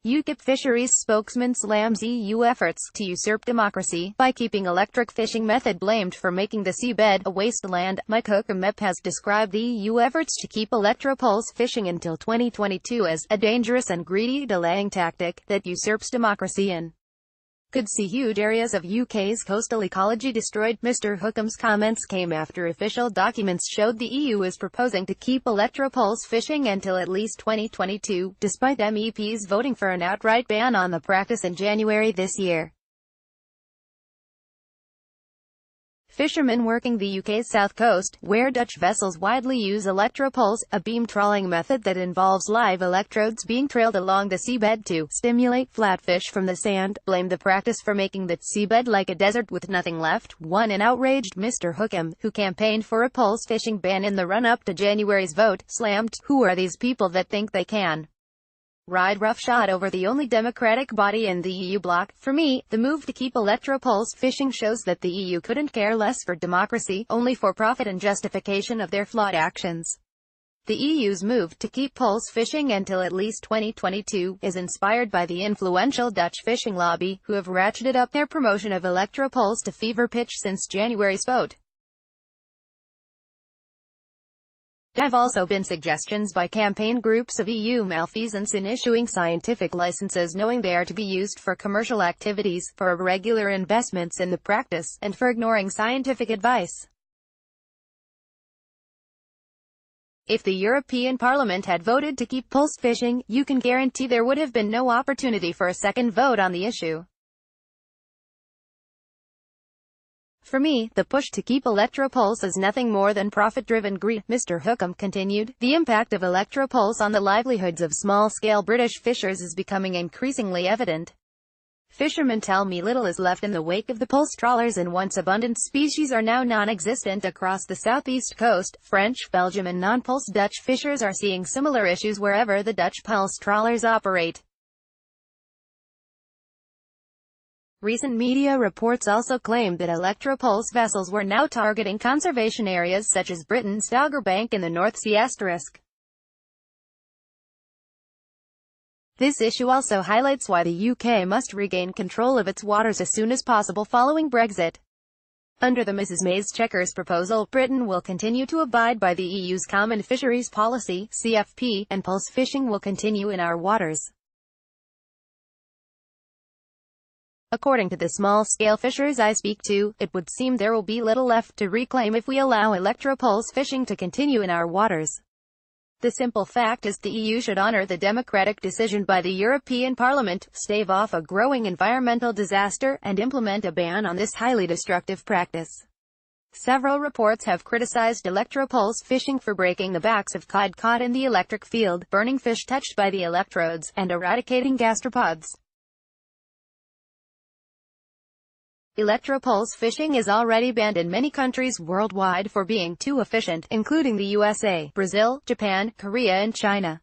UKIP fisheries spokesman slams EU efforts to usurp democracy by keeping electric fishing method blamed for making the seabed a wasteland. Hookem MEP has described the EU efforts to keep electro-pulse fishing until 2022 as a dangerous and greedy delaying tactic that usurps democracy and could see huge areas of UK's coastal ecology destroyed. Mr. Hookem's comments came after official documents showed the EU is proposing to keep electro-pulse fishing until at least 2022, despite MEPs voting for an outright ban on the practice in January this year. Fishermen working the UK's south coast, where Dutch vessels widely use electro-pulse, a beam trawling method that involves live electrodes being trailed along the seabed to stimulate flatfish from the sand, blamed the practice for making the seabed like a desert with nothing left. An outraged Mr. Hookem, who campaigned for a pulse fishing ban in the run-up to January's vote, slammed, "Who are these people that think they can ride roughshod over the only democratic body in the EU bloc? For me, the move to keep electro-pulse fishing shows that the EU couldn't care less for democracy, only for profit and justification of their flawed actions." The EU's move to keep pulse fishing until at least 2022 is inspired by the influential Dutch fishing lobby, who have ratcheted up their promotion of electro-pulse to fever pitch since January's vote. There have also been suggestions by campaign groups of EU malfeasance in issuing scientific licenses knowing they are to be used for commercial activities, for irregular investments in the practice, and for ignoring scientific advice. If the European Parliament had voted to keep pulse fishing, you can guarantee there would have been no opportunity for a second vote on the issue. For me, the push to keep electro-pulse is nothing more than profit-driven greed. Mr. Hookem continued, the impact of electro-pulse on the livelihoods of small-scale British fishers is becoming increasingly evident. Fishermen tell me little is left in the wake of the pulse trawlers, and once abundant species are now non-existent across the southeast coast. French, Belgium and non-pulse Dutch fishers are seeing similar issues wherever the Dutch pulse trawlers operate. Recent media reports also claimed that electro-pulse vessels were now targeting conservation areas such as Britain's Dogger Bank in the North Sea. This issue also highlights why the UK must regain control of its waters as soon as possible following Brexit. Under the Mrs May's Checkers proposal, Britain will continue to abide by the EU's Common Fisheries Policy (CFP), and pulse fishing will continue in our waters. According to the small-scale fishers I speak to, it would seem there will be little left to reclaim if we allow electro-pulse fishing to continue in our waters. The simple fact is the EU should honor the democratic decision by the European Parliament, stave off a growing environmental disaster, and implement a ban on this highly destructive practice. Several reports have criticized electro-pulse fishing for breaking the backs of cod caught in the electric field, burning fish touched by the electrodes, and eradicating gastropods. Electro-pulse fishing is already banned in many countries worldwide for being too efficient, including the USA, Brazil, Japan, Korea and China.